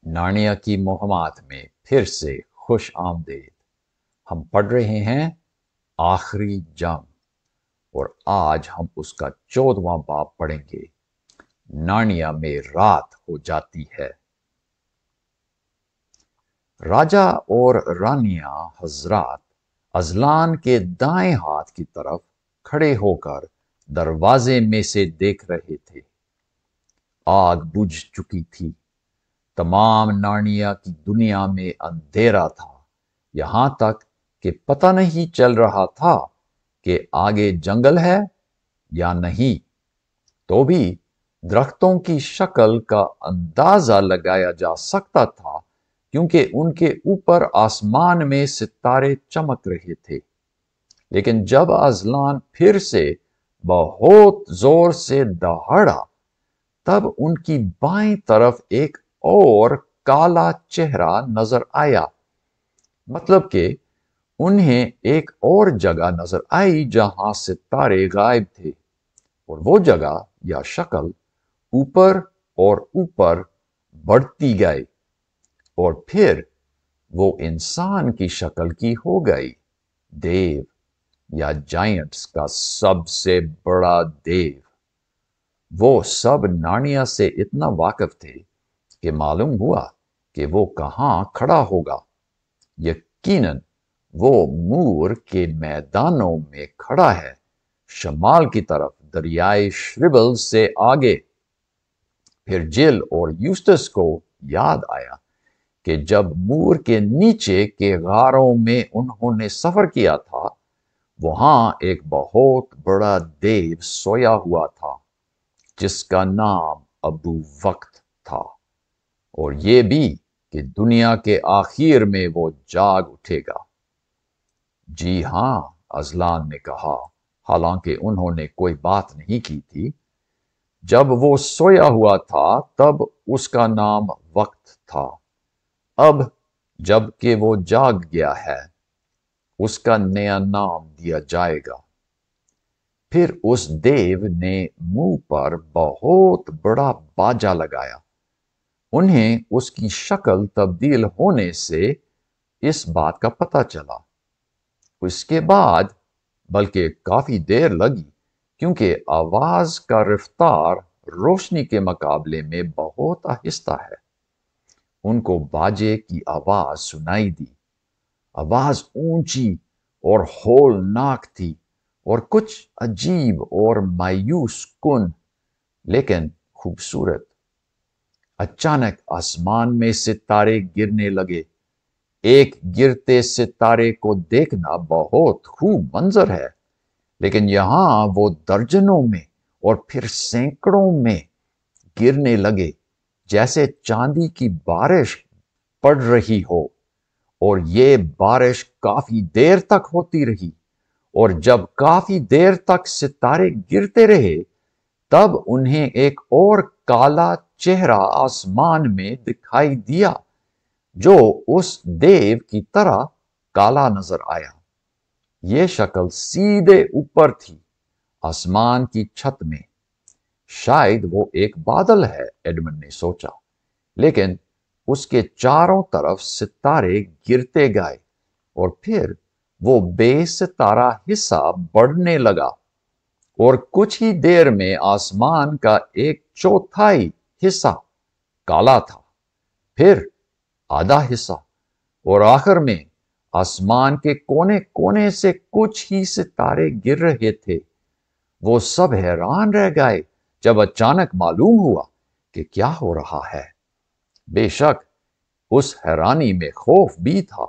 نارنیا کی مہمات میں پھر سے خوش آمدید۔ ہم پڑھ رہے ہیں آخری جنگ، اور آج ہم اس کا 14واں باب پڑھیں گے۔ نارنیا میں رات ہو جاتی ہے۔ راجا اور رانیاں حضرات اذلان کے دائیں ہاتھ کی طرف کھڑے ہو کر دروازے میں سے دیکھ رہے تھے۔ آگ بجھ چکی تھی۔ تمام نارنیا کی دنیا میں اندھیرا تھا، یہاں تک کہ پتہ نہیں چل رہا تھا کہ آگے جنگل ہے یا نہیں۔ تو بھی درختوں کی شکل کا اندازہ لگایا جا سکتا تھا، کیونکہ ان کے اوپر آسمان میں ستارے چمک رہے تھے۔ لیکن جب اذلان پھر سے بہت زور سے دہاڑا، تب ان کی بائیں طرف ایک اور کالا چہرہ نظر آیا۔ مطلب کہ انہیں ایک اور جگہ نظر آئی جہاں ستارے غائب تھے، اور وہ جگہ یا شکل اوپر اور اوپر بڑھتی گئی، اور پھر وہ انسان کی شکل کی ہو گئی۔ دیو یا جائنٹس کا سب سے بڑا دیو۔ وہ سب نارنیا سے اتنا واقف تھے کہ معلوم ہوا کہ وہ کہاں کھڑا ہوگا۔ یقیناً وہ مور کے میدانوں میں کھڑا ہے، شمال کی طرف دریائے شربل سے آگے۔ پھر جل اور یوسٹس کو یاد آیا کہ جب مور کے نیچے کے غاروں میں انہوں نے سفر کیا تھا، وہاں ایک بہت بڑا دیو سویا ہوا تھا جس کا نام ابو وقت تھا، اور یہ بھی کہ دنیا کے آخر میں وہ جاگ اٹھے گا۔ جی ہاں، اذلان نے کہا، حالانکہ انہوں نے کوئی بات نہیں کی تھی۔ جب وہ سویا ہوا تھا تب اس کا نام وقت تھا، اب جب کہ وہ جاگ گیا ہے اس کا نیا نام دیا جائے گا۔ پھر اس دیو نے منہ پر بہت بڑا باجا لگایا۔ انہیں اس کی شکل تبدیل ہونے سے اس بات کا پتہ چلا۔ اس کے بعد بلکہ کافی دیر لگی، کیونکہ آواز کا رفتار روشنی کے مقابلے میں بہت آہستہ ہے۔ ان کو باجے کی آواز سنائی دی۔ آواز اونچی اور ہولناک تھی اور کچھ عجیب اور مایوس کن، لیکن خوبصورت۔ اچانک آسمان میں ستارے گرنے لگے۔ ایک گرتے ستارے کو دیکھنا بہت خوب منظر ہے، لیکن یہاں وہ درجنوں میں اور پھر سینکڑوں میں گرنے لگے، جیسے چاندی کی بارش پڑ رہی ہو، اور یہ بارش کافی دیر تک ہوتی رہی، اور جب کافی دیر تک ستارے گرتے رہے تب انہیں ایک اور کالا چہرہ آسمان میں دکھائی دیا جو اس دیو کی طرح کالا نظر آیا۔ یہ شکل سیدھے اوپر تھی، آسمان کی چھت میں۔ شاید وہ ایک بادل ہے، ایڈمنڈ نے سوچا، لیکن اس کے چاروں طرف ستارے گرتے گئے، اور پھر وہ بے ستارہ حصہ بڑھنے لگا، اور کچھ ہی دیر میں آسمان کا ایک چوتھائی حصہ کالا تھا، پھر آدھا حصہ، اور آخر میں آسمان کے کونے کونے سے کچھ ہی ستارے گر رہے تھے۔ وہ سب حیران رہ گئے جب اچانک معلوم ہوا کہ کیا ہو رہا ہے۔ بے شک اس حیرانی میں خوف بھی تھا۔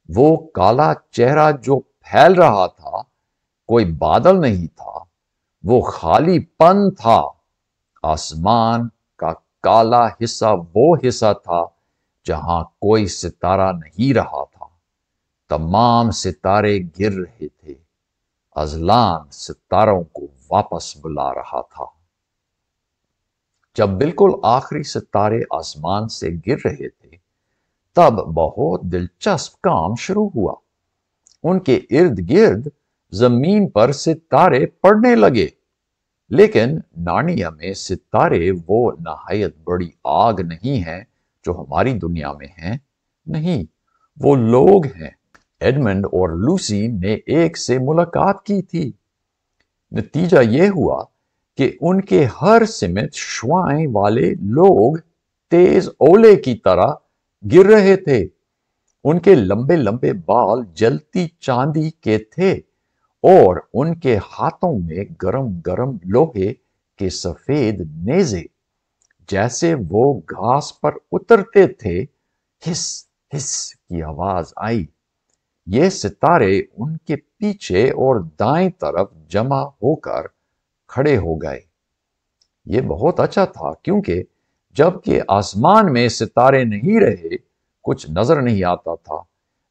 وہ کالا چہرہ جو پھیل رہا تھا کوئی بادل نہیں تھا، وہ خالی پن تھا۔ آسمان کا کالا حصہ وہ حصہ تھا جہاں کوئی ستارہ نہیں رہا تھا۔ تمام ستارے گر رہے تھے۔ اذلان ستاروں کو واپس بلا رہا تھا۔ جب بالکل آخری ستارے آسمان سے گر رہے تھے تب بہت دلچسپ کام شروع ہوا۔ ان کے ارد گرد زمین پر ستارے پڑنے لگے، لیکن نارنیا میں ستارے وہ نہایت بڑی آگ نہیں ہیں جو ہماری دنیا میں ہیں؟ نہیں، وہ لوگ ہیں۔ ایڈمنڈ اور لوسی نے ایک سے ملاقات کی تھی۔ نتیجہ یہ ہوا کہ ان کے ہر سمت شوائیں والے لوگ تیز اولے کی طرح گر رہے تھے۔ ان کے لمبے لمبے بال جلتی چاندی کے تھے اور ان کے ہاتھوں میں گرم گرم لوہے کے سفید نیزے۔ جیسے وہ گھاس پر اترتے تھے، ہس ہس کی آواز آئی۔ یہ ستارے ان کے پیچھے اور دائیں طرف جمع ہو کر کھڑے ہو گئے۔ یہ بہت اچھا تھا، کیونکہ جب کہ آسمان میں ستارے نہیں رہے، کچھ نظر نہیں آتا تھا،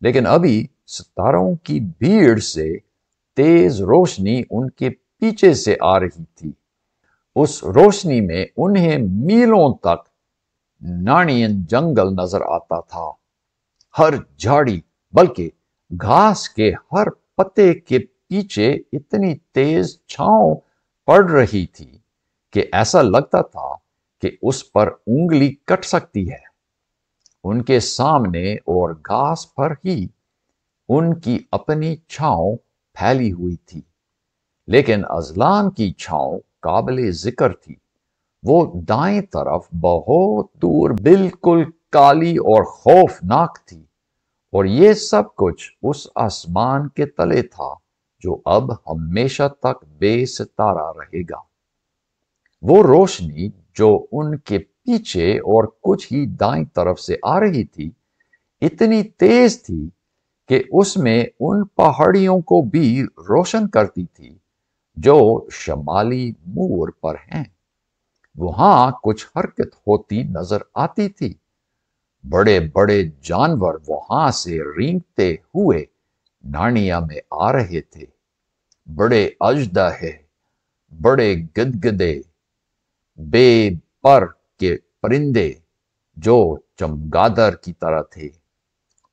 لیکن ابھی ستاروں کی بھیڑ سے تیز روشنی ان کے پیچھے سے آ رہی تھی۔ اس روشنی میں انہیں میلوں تک نارنین جنگل نظر آتا تھا۔ ہر جھاڑی، بلکہ گھاس کے ہر پتے کے پیچھے اتنی تیز چھاؤں پڑ رہی تھی کہ ایسا لگتا تھا کہ اس پر انگلی کٹ سکتی ہے۔ ان کے سامنے اور گھاس پر ہی ان کی اپنی چھاؤں پھیلی ہوئی تھی، لیکن ازلان کی چھاؤں قابل ذکر تھی۔ وہ دائیں طرف بہت دور بالکل کالی اور خوفناک تھی، اور یہ سب کچھ اس آسمان کے تلے تھا جو اب ہمیشہ تک بے ستارہ رہے گا۔ وہ روشنی جو ان کے پیچھے اور کچھ ہی دائیں طرف سے آ رہی تھی، اتنی تیز تھی کہ اس میں ان پہاڑیوں کو بھی روشن کرتی تھی جو شمالی مور پر ہیں۔ وہاں کچھ حرکت ہوتی نظر آتی تھی۔ بڑے بڑے جانور وہاں سے رینگتے ہوئے نارنیا میں آ رہے تھے۔ بڑے اژدہے، بڑے گدگدے، بے پر کے پرندے جو چمگادر کی طرح تھے،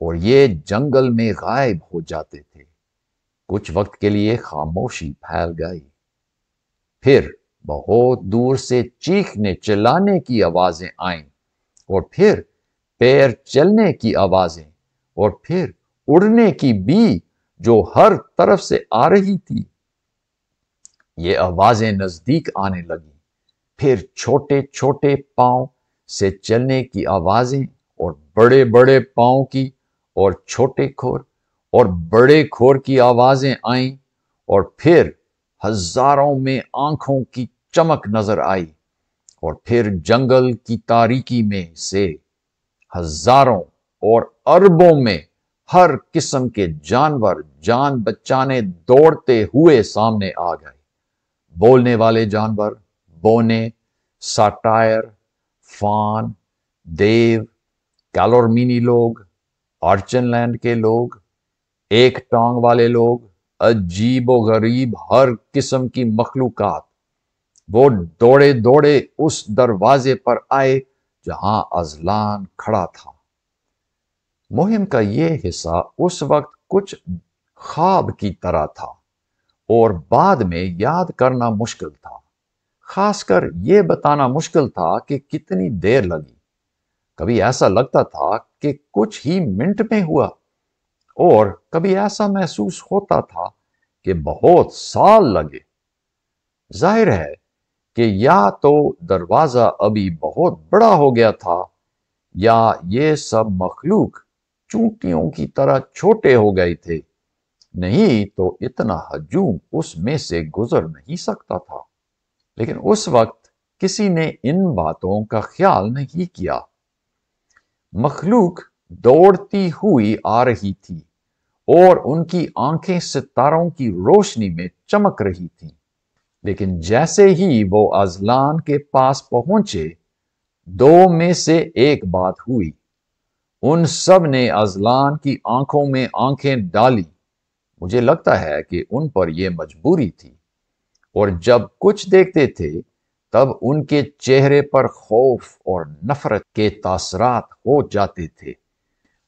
اور یہ جنگل میں غائب ہو جاتے تھے۔ کچھ وقت کے لیے خاموشی پھیل گئی، پھر بہت دور سے چیخنے چلانے کی آوازیں آئیں، اور پھر پیر چلنے کی آوازیں، اور پھر اڑنے کی بھی جو ہر طرف سے آ رہی تھی۔ یہ آوازیں نزدیک آنے لگیں، پھر چھوٹے چھوٹے پاؤں سے چلنے کی آوازیں، اور بڑے بڑے پاؤں کی، اور چھوٹے کھور اور بڑے کھور کی آوازیں آئیں، اور پھر ہزاروں میں آنکھوں کی چمک نظر آئی، اور پھر جنگل کی تاریکی میں سے ہزاروں اور اربوں میں ہر قسم کے جانور جان بچانے دوڑتے ہوئے سامنے آ گئے۔ بولنے والے جانور، بونے، ساٹائر، فان، دیو، کیلورمینی لوگ، آرچن لینڈ کے لوگ، ایک ٹانگ والے لوگ، عجیب و غریب ہر قسم کی مخلوقات، وہ دوڑے دوڑے اس دروازے پر آئے جہاں ازلان کھڑا تھا۔ مہم کا یہ حصہ اس وقت کچھ خواب کی طرح تھا اور بعد میں یاد کرنا مشکل تھا۔ خاص کر یہ بتانا مشکل تھا کہ کتنی دیر لگی۔ کبھی ایسا لگتا تھا کہ کچھ ہی منٹ میں ہوا، اور کبھی ایسا محسوس ہوتا تھا کہ بہت سال لگے۔ ظاہر ہے کہ یا تو دروازہ ابھی بہت بڑا ہو گیا تھا، یا یہ سب مخلوق چونٹیوں کی طرح چھوٹے ہو گئے تھے، نہیں تو اتنا ہجوم اس میں سے گزر نہیں سکتا تھا۔ لیکن اس وقت کسی نے ان باتوں کا خیال نہیں کیا۔ مخلوق دوڑتی ہوئی آ رہی تھی، اور ان کی آنکھیں ستاروں کی روشنی میں چمک رہی تھیں۔ لیکن جیسے ہی وہ ازلان کے پاس پہنچے، دو میں سے ایک بات ہوئی۔ ان سب نے ازلان کی آنکھوں میں آنکھیں ڈالی۔ مجھے لگتا ہے کہ ان پر یہ مجبوری تھی، اور جب کچھ دیکھتے تھے تب ان کے چہرے پر خوف اور نفرت کے تاثرات ہو جاتے تھے۔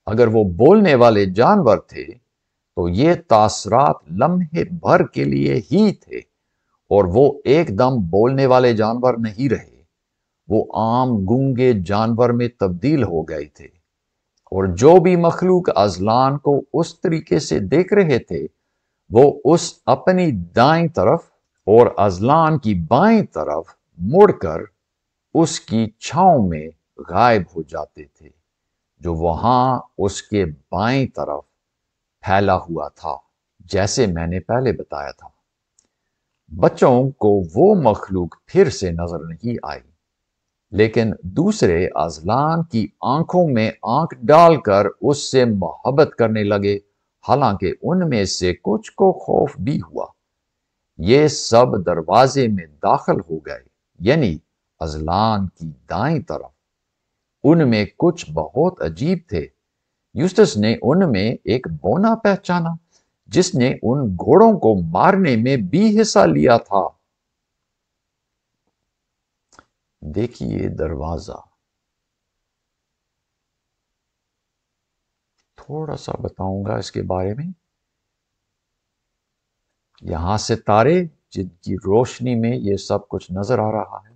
اگر وہ بولنے والے جانور تھے تو یہ تاثرات لمحے بھر کے لیے ہی تھے، اور وہ ایک دم بولنے والے جانور نہیں رہے۔ وہ عام گونگے جانور میں تبدیل ہو گئے تھے، اور جو بھی مخلوق ازلان کو اس طریقے سے دیکھ رہے تھے وہ اس اپنی دائیں طرف اور ازلان کی بائیں طرف مڑ کر اس کی چھاؤں میں غائب ہو جاتے تھے جو وہاں اس کے بائیں طرف پھیلا ہوا تھا، جیسے میں نے پہلے بتایا تھا۔ بچوں کو وہ مخلوق پھر سے نظر نہیں آئی، لیکن دوسرے ازلان کی آنکھوں میں آنکھ ڈال کر اس سے محبت کرنے لگے، حالانکہ ان میں سے کچھ کو خوف بھی ہوا۔ یہ سب دروازے میں داخل ہو گئے، یعنی ازلان کی دائیں طرف۔ ان میں کچھ بہت عجیب تھے۔ یوسٹس نے ان میں ایک بونا پہچانا جس نے ان گھوڑوں کو مارنے میں بھی حصہ لیا تھا۔ دیکھیے دروازہ، تھوڑا سا بتاؤں گا اس کے بارے میں۔ یہاں ستارے جن کی روشنی میں یہ سب کچھ نظر آ رہا ہے،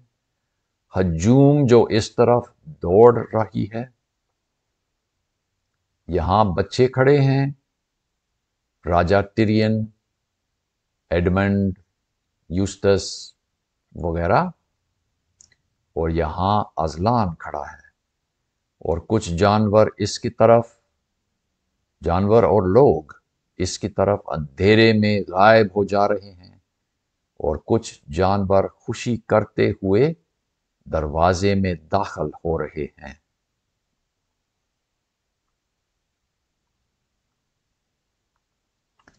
ہجوم جو اس طرف دوڑ رہی ہے، یہاں بچے کھڑے ہیں، راجا ٹیرین، ایڈمنڈ، یوسٹس وغیرہ، اور یہاں ازلان کھڑا ہے، اور کچھ جانور اس کی طرف، جانور اور لوگ اس کی طرف اندھیرے میں غائب ہو جا رہے ہیں، اور کچھ جانور خوشی کرتے ہوئے دروازے میں داخل ہو رہے ہیں۔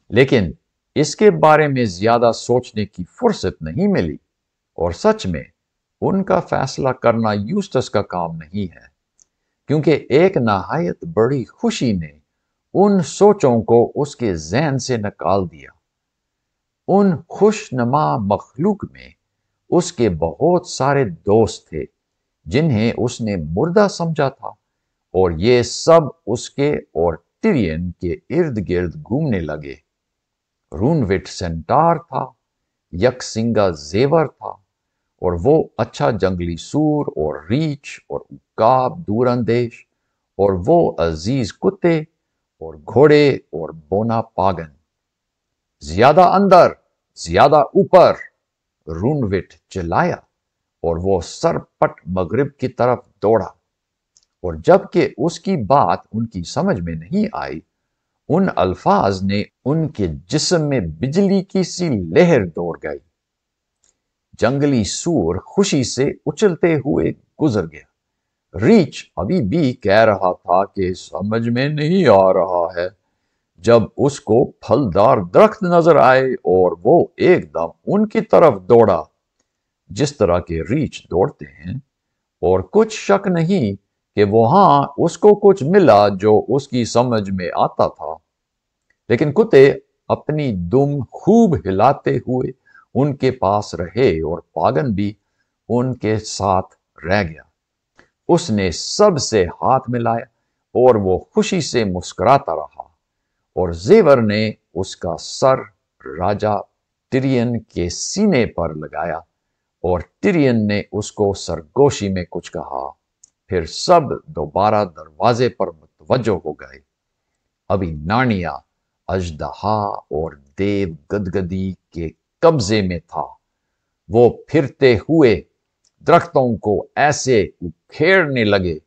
لیکن اس کے بارے میں زیادہ سوچنے کی فرصت نہیں ملی، اور سچ میں ان کا فیصلہ کرنا یوسٹس کا کام نہیں ہے، کیونکہ ایک نہایت بڑی خوشی نے ان سوچوں کو اس کے ذہن سے نکال دیا۔ ان خوش نما مخلوق میں اس کے بہت سارے دوست تھے جنہیں اس نے مردہ سمجھا تھا، اور یہ سب اس کے اور ٹیرین کے ارد گرد گھومنے لگے۔ رونوٹ سینٹار تھا، یک سنگا زیور تھا، اور وہ اچھا جنگلی سور اور ریچھ اور عقاب دور اندیش، اور وہ عزیز کتے اور گھوڑے اور بونا پاگن۔ زیادہ اندر، زیادہ اوپر، رونوٹ چلایا، اور وہ سرپٹ مغرب کی طرف دوڑا، اور جب کہ اس کی بات ان کی سمجھ میں نہیں آئی، ان الفاظ نے ان کے جسم میں بجلی کی سی لہر دوڑ گئی۔ جنگلی سور خوشی سے اچھلتے ہوئے گزر گیا۔ ریچھ ابھی بھی کہہ رہا تھا کہ سمجھ میں نہیں آ رہا ہے، جب اس کو پھلدار درخت نظر آئے اور وہ ایک دم ان کی طرف دوڑا جس طرح کے ریچھ دوڑتے ہیں، اور کچھ شک نہیں کہ وہاں اس کو کچھ ملا جو اس کی سمجھ میں آتا تھا، لیکن کتے اپنی دم خوب ہلاتے ہوئے ان کے پاس رہے، اور پاگن بھی ان کے ساتھ رہ گیا۔ اس نے سب سے ہاتھ ملایا اور وہ خوشی سے مسکراتا رہا، اور زیور نے اس کا سر راجا ٹیرین کے سینے پر لگایا، اور ٹیرین نے اس کو سرگوشی میں کچھ کہا۔ پھر سب دوبارہ دروازے پر متوجہ ہو گئے۔ ابھی نارنیا اژدہا اور دیو گدگدی کے قبضے میں تھا۔ وہ پھرتے ہوئے درختوں کو ایسے اکھیڑنے لگے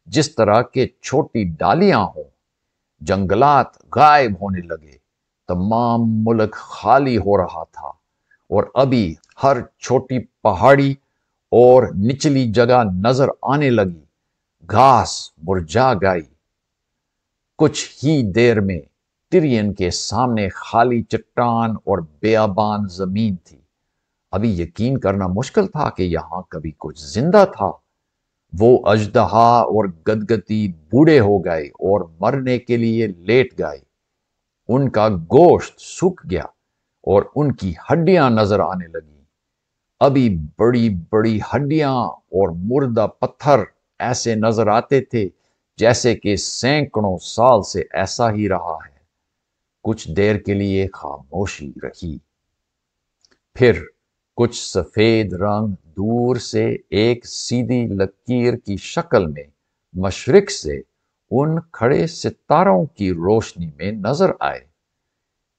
جس طرح کے چھوٹی ڈالیاں ہوں۔ جنگلات غائب ہونے لگے، تمام ملک خالی ہو رہا تھا، اور ابھی ہر چھوٹی پہاڑی اور نچلی جگہ نظر آنے لگی۔ گھاس مرجھا گئی۔ کچھ ہی دیر میں ٹیرین کے سامنے خالی چٹان اور بیابان زمین تھی۔ ابھی یقین کرنا مشکل تھا کہ یہاں کبھی کچھ زندہ تھا۔ وہ اژدہا اور گدگتی بوڑھے ہو گئے اور مرنے کے لیے لیٹ گئے۔ ان کا گوشت سوکھ گیا اور ان کی ہڈیاں نظر آنے لگیں۔ ابھی بڑی بڑی ہڈیاں اور مردہ پتھر ایسے نظر آتے تھے جیسے کہ سینکڑوں سال سے ایسا ہی رہا ہے۔ کچھ دیر کے لیے خاموشی رہی۔ پھر کچھ سفید رنگ دور سے ایک سیدھی لکیر کی شکل میں مشرق سے ان کھڑے ستاروں کی روشنی میں نظر آئے۔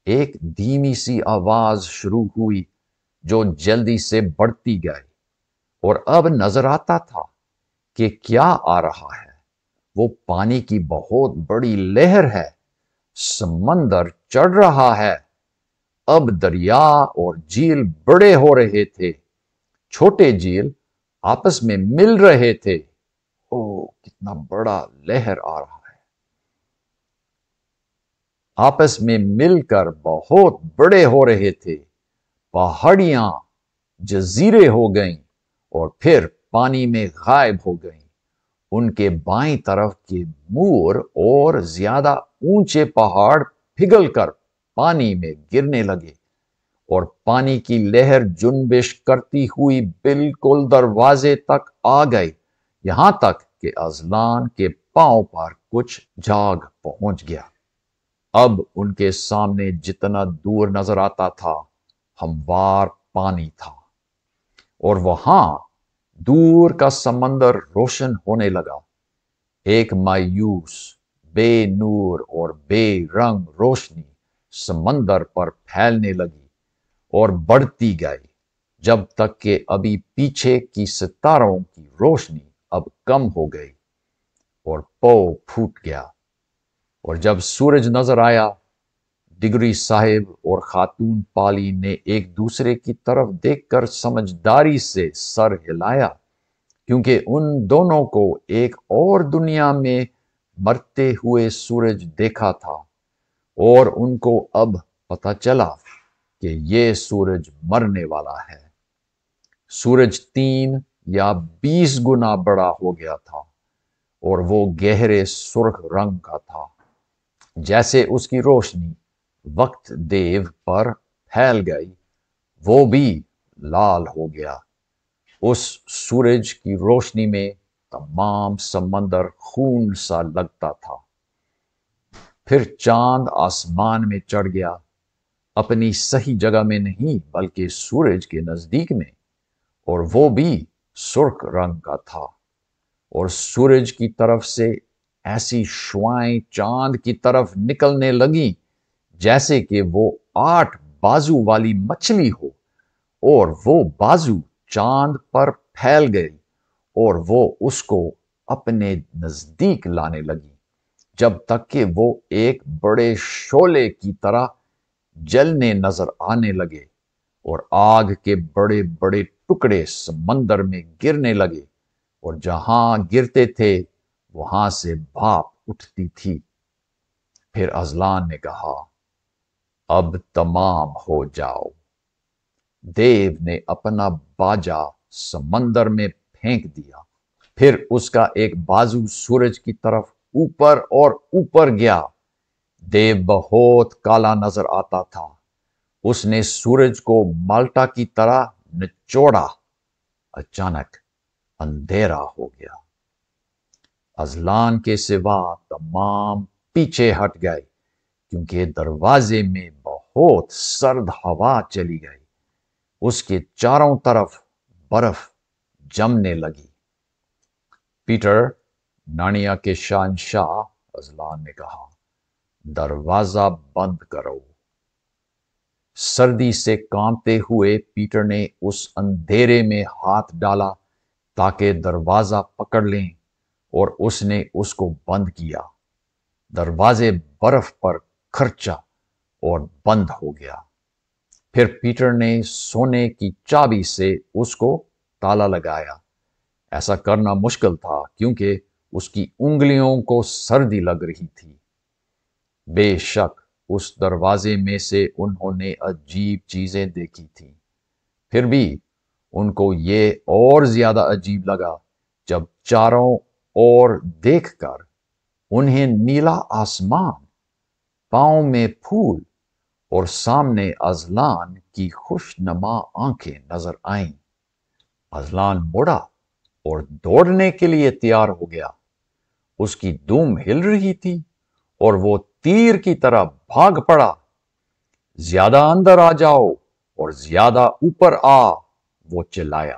ایک دھیمی سی آواز شروع ہوئی جو جلدی سے بڑھتی گئی، اور اب نظر آتا تھا کہ کیا آ رہا ہے۔ وہ پانی کی بہت بڑی لہر ہے، سمندر چڑھ رہا ہے۔ اب دریا اور جھیل بڑے ہو رہے تھے، چھوٹے جھیل آپس میں مل رہے تھے۔ او کتنا بڑا لہر آ رہا ہے، آپس میں مل کر بہت بڑے ہو رہے تھے۔ پہاڑیاں جزیرے ہو گئیں اور پھر پانی میں غائب ہو گئیں۔ ان کے بائیں طرف کے مور اور زیادہ اونچے پہاڑ پگھل کر پانی میں گرنے لگے، اور پانی کی لہر جنبش کرتی ہوئی بالکل دروازے تک آ گئی، یہاں تک کہ اذلان کے پاؤں پر کچھ جاگ پہنچ گیا۔ اب ان کے سامنے جتنا دور نظر آتا تھا ہموار پانی تھا، اور وہاں دور کا سمندر روشن ہونے لگا۔ ایک مایوس، بے نور اور بے رنگ روشنی سمندر پر پھیلنے لگی اور بڑھتی گئی، جب تک کہ ابھی پیچھے کی ستاروں کی روشنی اب کم ہو گئی اور پو پھوٹ گیا۔ اور جب سورج نظر آیا، ڈگری صاحب اور خاتون پالی نے ایک دوسرے کی طرف دیکھ کر سمجھداری سے سر ہلایا، کیونکہ ان دونوں کو ایک اور دنیا میں مرتے ہوئے سورج دیکھا تھا، اور ان کو اب پتہ چلا کہ یہ سورج مرنے والا ہے۔ سورج 3 یا 20 گنا بڑا ہو گیا تھا، اور وہ گہرے سرخ رنگ کا تھا، جیسے اس کی روشنی وقت دیو پر پھیل گئی وہ بھی لال ہو گیا۔ اس سورج کی روشنی میں تمام سمندر خون سا لگتا تھا۔ پھر چاند آسمان میں چڑھ گیا، اپنی صحیح جگہ میں نہیں بلکہ سورج کے نزدیک میں، اور وہ بھی سرخ رنگ کا تھا، اور سورج کی طرف سے ایسی شعائیں چاند کی طرف نکلنے لگیں جیسے کہ وہ 8 بازو والی مچھلی ہو، اور وہ بازو چاند پر پھیل گئی اور وہ اس کو اپنے نزدیک لانے لگی، جب تک کہ وہ ایک بڑے شعلے کی طرح جلنے نظر آنے لگے، اور آگ کے بڑے بڑے ٹکڑے سمندر میں گرنے لگے، اور جہاں گرتے تھے وہاں سے بھاپ اٹھتی تھی۔ پھر اذلان نے کہا، اب تمام ہو جاؤ۔ دیو نے اپنا باجا سمندر میں پھینک دیا، پھر اس کا ایک بازو سورج کی طرف اوپر اور اوپر گیا۔ دیو بہت کالا نظر آتا تھا، اس نے سورج کو مالٹا کی طرح نچوڑا۔ اچانک اندھیرا ہو گیا، اذلان کے سوا تمام پیچھے ہٹ گئے، کیونکہ دروازے میں بہت سرد ہوا چلی گئی، اس کے چاروں طرف برف جمنے لگی۔ پیٹر، نانیا کے شہنشاہ، اذلان نے کہا، دروازہ بند کرو۔ سردی سے کانپتے ہوئے پیٹر نے اس اندھیرے میں ہاتھ ڈالا تاکہ دروازہ پکڑ لیں، اور اس نے اس کو بند کیا۔ دروازے برف پر کھرچا اور بند ہو گیا۔ پھر پیٹر نے سونے کی چابی سے اس کو تالا لگایا۔ ایسا کرنا مشکل تھا کیونکہ اس کی انگلیوں کو سردی لگ رہی تھی۔ بے شک اس دروازے میں سے انہوں نے عجیب چیزیں دیکھی تھیں، پھر بھی ان کو یہ اور زیادہ عجیب لگا جب چاروں اور دیکھ کر انہیں نیلا آسمان، پاؤں میں پھول اور سامنے اذلان کی خوش نما آنکھیں نظر آئیں۔ اذلان مڑا اور دوڑنے کے لیے تیار ہو گیا۔ اس کی دم ہل رہی تھی اور وہ تیر کی طرح بھاگ پڑا۔ زیادہ اندر آ جاؤ اور زیادہ اوپر آ، وہ چلایا۔